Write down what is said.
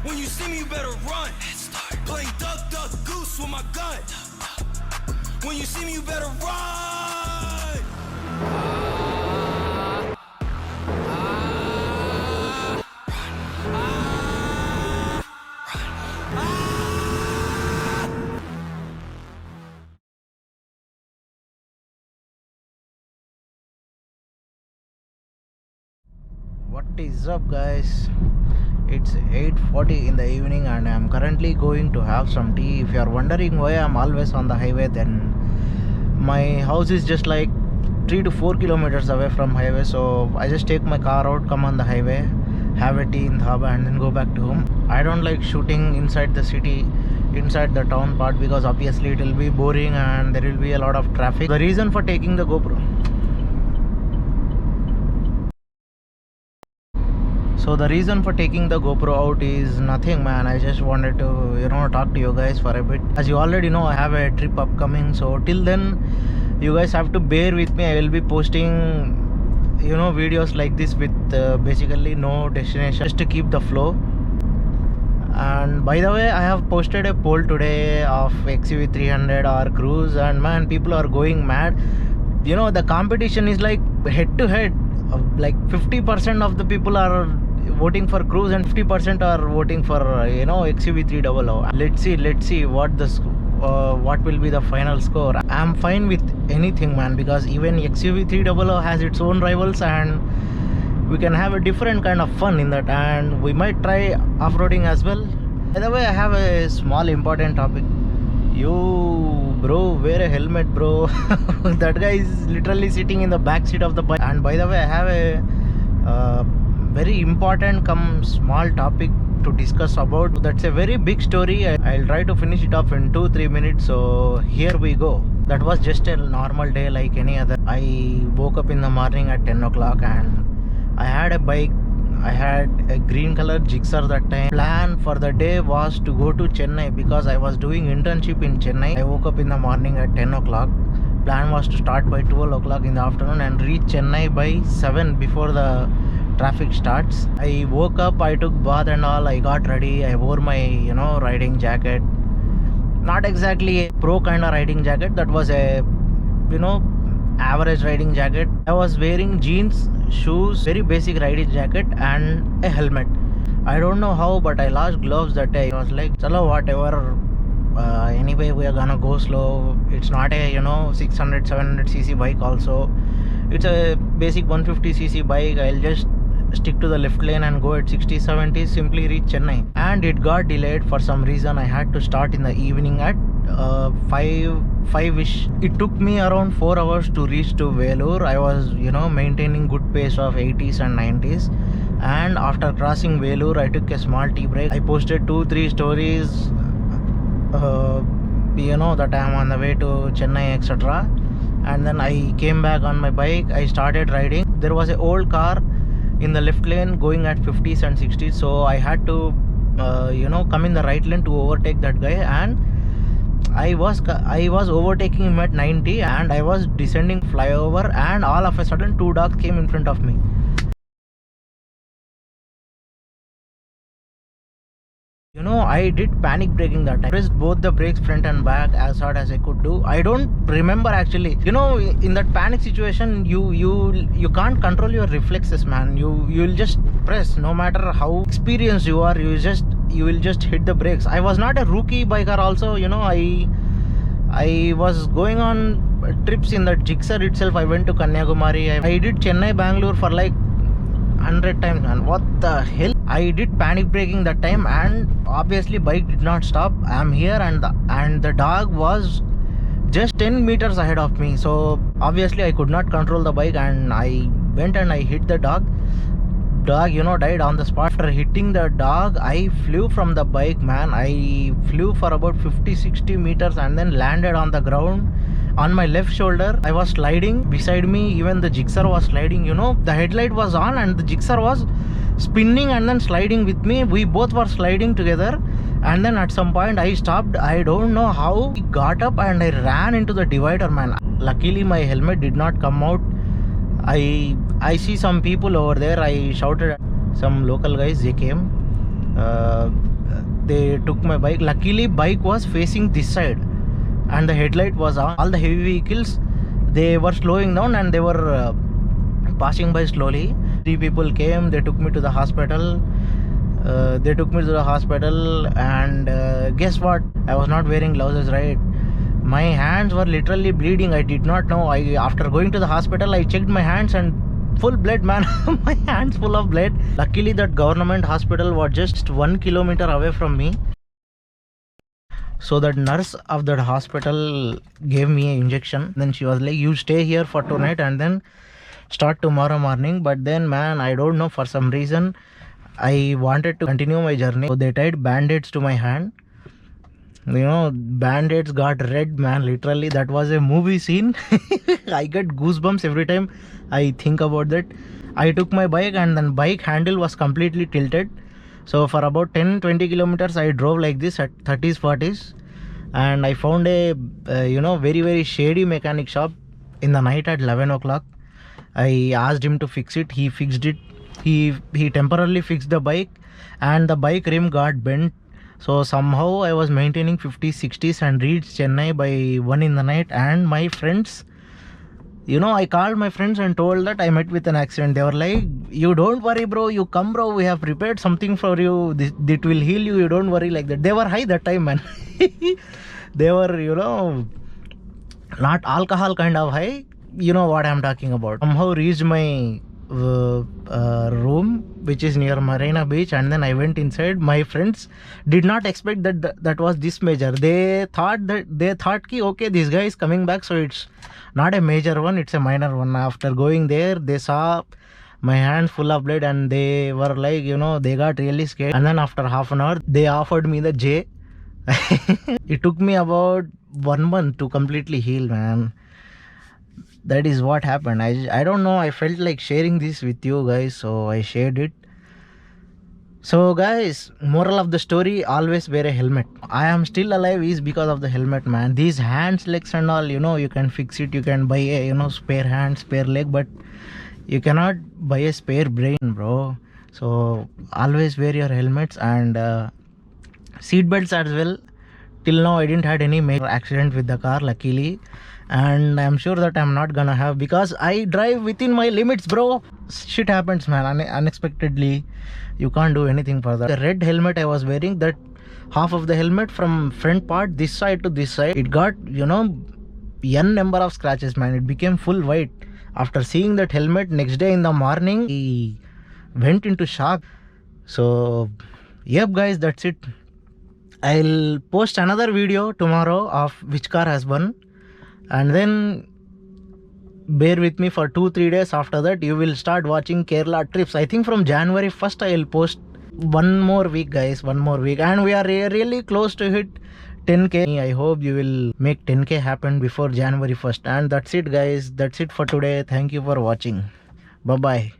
When you see me, you better run. Playing duck, duck, goose with my gun. When you see me, you better run. What is up, guys? It's 8:40 in the evening and I'm currently going to have some tea. If you are wondering why I'm always on the highway, then my house is just like 3 to 4 kilometers away from highway, so I just take my car out, come on the highway, have a tea in dhaba and then go back to home. I don't like shooting inside the city, inside the town part, because obviously it will be boring and there will be a lot of traffic. The reason for taking the GoPro, so the reason for taking the GoPro out is nothing, man. I just wanted to, talk to you guys for a bit. As you already know, I have a trip upcoming, so till then you guys have to bear with me. I will be posting, videos like this with basically no destination, just to keep the flow. And by the way, I have posted a poll today of XUV 300 or Cruise, and man, people are going mad. The competition is like head to head. Like 50% of the people are voting for Cruise and 50% are voting for XUV 300. Let's see what will be the final score. I'm fine with anything, man, because even XUV 300 has its own rivals and we can have a different kind of fun in that, and we might try off-roading as well. By the way, I have a small important topic. You bro, wear a helmet, bro. That guy is literally sitting in the back seat of the bike. And by the way, I have a very important small topic to discuss about. That's a very big story. I'll try to finish it off in 2-3 minutes. So here we go. That was just a normal day like any other. I woke up in the morning at 10 o'clock and I had a bike. I had a green color Gixxer that time. Plan for the day was to go to Chennai because I was doing internship in Chennai. I woke up in the morning at 10 o'clock. Plan was to start by 12 o'clock in the afternoon and reach Chennai by 7 before the traffic starts. I woke up, I took bath and all, I got ready. I wore my, riding jacket. Not exactly a pro kind of riding jacket. That was a, average riding jacket. I was wearing jeans, shoes, very basic riding jacket and a helmet. I don't know how, but I lost gloves that day. I was like, chalo, whatever, anyway we are gonna go slow. It's not a 600-700cc bike also. It's a basic 150cc bike. I'll just stick to the left lane and go at 60-70, simply reach Chennai. And it got delayed for some reason. I had to start in the evening at 5-ish. It took me around 4 hours to reach to Vellore. I was maintaining good pace of 80s and 90s, and after crossing Vellore I took a small tea break. I posted 2-3 stories that I am on the way to Chennai, etc. And then I came back on my bike. I started riding. There was an old car in the left lane going at 50s and 60s, so I had to come in the right lane to overtake that guy, and I was overtaking him at 90 and I was descending flyover, and all of a sudden 2 dogs came in front of me. I did panic braking that time. Pressed both the brakes front and back as hard as I could do. I don't remember actually. In that panic situation, you can't control your reflexes, man. You'll just press. No matter how experienced you are, you will just hit the brakes. I was not a rookie biker also. I was going on trips in that Gixxer itself. I went to Kanyakumari. I did Chennai, Bangalore for like 100 times, man. What the hell? I did panic braking that time, and obviously bike did not stop. I am here and the dog was just 10 meters ahead of me, so obviously I could not control the bike, and I went and I hit the dog. Died on the spot. After hitting the dog, I flew from the bike, man. I flew for about 50-60 meters and then landed on the ground. On my left shoulder, I was sliding. Beside me, even the Gixxer was sliding. The headlight was on and the Gixxer was spinning and then sliding with me. We both were sliding together, and then at some point I stopped. I don't know how. I got up and I ran into the divider, man. Luckily my helmet did not come out. I see some people over there. I shouted at some local guys. They came. they took my bike. Luckily bike was facing this side and the headlight was on. All the heavy vehicles, they were slowing down and they were passing by slowly. 3 people came, they took me to the hospital. And guess what? I was not wearing gloves, right? My hands were literally bleeding. I did not know. After going to the hospital, I checked my hands and full blood, man. My hands full of blood. Luckily that government hospital was just 1 kilometer away from me. So that nurse of that hospital gave me an injection. Then she was like, you stay here for tonight and then start tomorrow morning. But then, man, I don't know, for some reason I wanted to continue my journey. So they tied band-aids to my hand. You know, band-aids got red, man. Literally, that was a movie scene. I get goosebumps every time I think about that. I took my bike and then bike handle was completely tilted. So for about 10-20 kilometers I drove like this at 30s 40s, and I found a very very shady mechanic shop in the night at 11 o'clock. I asked him to fix it. He fixed it. He temporarily fixed the bike and the bike rim got bent. So somehow I was maintaining 50s 60s and reached Chennai by 1 in the night. And my friends, I called my friends and told that I met with an accident. They were like, you don't worry bro, you come bro, we have prepared something for you, it will heal you, you don't worry, like that. They were high that time, man. They were not alcohol kind of high. You know what I'm talking about. Somehow reached my room, which is near Marina Beach, and then I went inside. My friends did not expect that was this major. They thought ki okay, this guy is coming back, so it's not a major one, it's a minor one. After going there, they saw my hands full of blood and they were like, they got really scared. And then after half an hour they offered me the J. It took me about 1 month to completely heal, man. That is what happened. I don't know, I felt like sharing this with you guys, so I shared it. So guys, moral of the story, always wear a helmet. I am still alive is because of the helmet, man. These hands, legs and all, you can fix it. You can buy a spare hand, spare leg, but you cannot buy a spare brain, bro. So always wear your helmets and seat belts as well. Till now I didn't had any major accident with the car, luckily. And I'm sure that I'm not gonna have, because I drive within my limits, bro. Shit happens, man, unexpectedly. You can't do anything for that. The red helmet I was wearing, that half of the helmet from front part, this side to this side, it got n number of scratches, man. It became full white. After seeing that helmet, next day in the morning, he went into shock. So yep guys, that's it. I'll post another video tomorrow of which car has won. And then bear with me for 2-3 days. After that you will start watching Kerala trips. I think from January 1st I will post 1 more week, guys, 1 more week, and we are really close to hit 10k. I hope you will make 10k happen before January 1st. And that's it guys, that's it for today. Thank you for watching. Bye bye.